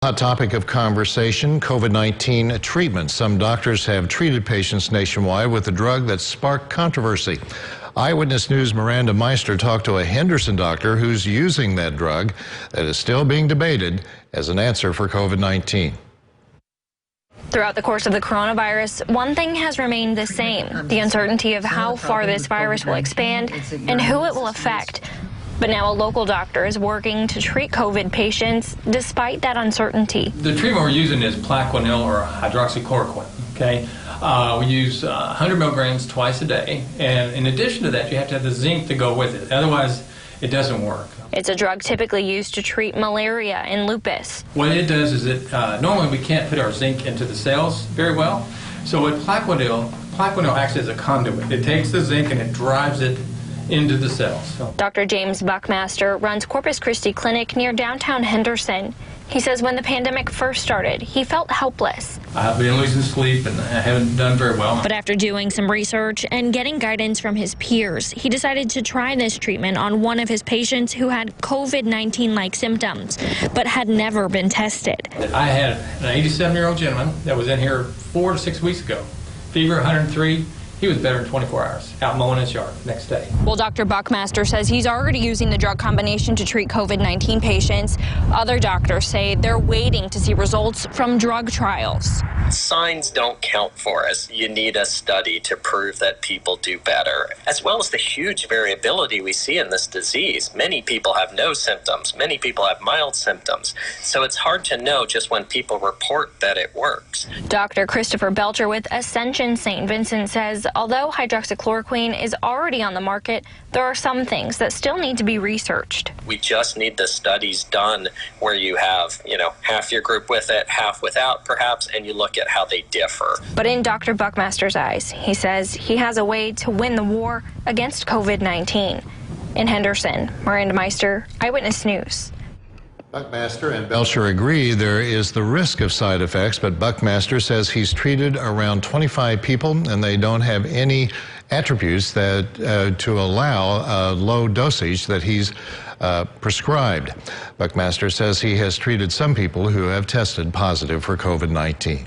Hot topic of conversation, COVID-19 treatments. Some doctors have treated patients nationwide with a drug that sparked controversy. Eyewitness News' Miranda Meister talked to a Henderson doctor who's using that drug that is still being debated as an answer for COVID-19. Throughout the course of the coronavirus, one thing has remained the same: the uncertainty of how far this virus will expand and who it will affect. But now a local doctor is working to treat COVID patients despite that uncertainty. The treatment we're using is Plaquenil or hydroxychloroquine. Okay, we use 100 milligrams twice a day, and in addition to that, you have to have the zinc to go with it. Otherwise, it doesn't work. It's a drug typically used to treat malaria and lupus. What it does is it normally we can't put our zinc into the cells very well. So with Plaquenil acts as a conduit. It takes the zinc and it drives it into the cells. So. Dr. James Buckmaster runs Corpus Christi Clinic near downtown Henderson. He says when the pandemic first started, he felt helpless. I've been losing sleep and I haven't done very well. But after doing some research and getting guidance from his peers, he decided to try this treatment on one of his patients who had COVID-19-like symptoms, but had never been tested. I had an 87-year-old gentleman that was in here 4 to 6 weeks ago. Fever 103. He was better in 24 hours, out mowing his yard next day. Well, Dr. Buckmaster says he's already using the drug combination to treat COVID-19 patients. Other doctors say they're waiting to see results from drug trials. Signs don't count for us. You need a study to prove that people do better, as well as the huge variability we see in this disease. Many people have no symptoms. Many people have mild symptoms. So it's hard to know just when people report that it works. Dr. Christopher Belcher with Ascension St. Vincent says although hydroxychloroquine is already on the market, there are some things that still need to be researched. We just need the studies done where you have, half your group with it, half without perhaps, and you look at how they differ. But in Dr. Buckmaster's eyes, he says he has a way to win the war against COVID-19. In Henderson, Miranda Meister, Eyewitness News. Buckmaster and Belcher agree there is the risk of side effects, but Buckmaster says he's treated around 25 people and they don't have any attributes that to allow low dosage that he's prescribed. Buckmaster says he has treated some people who have tested positive for COVID-19.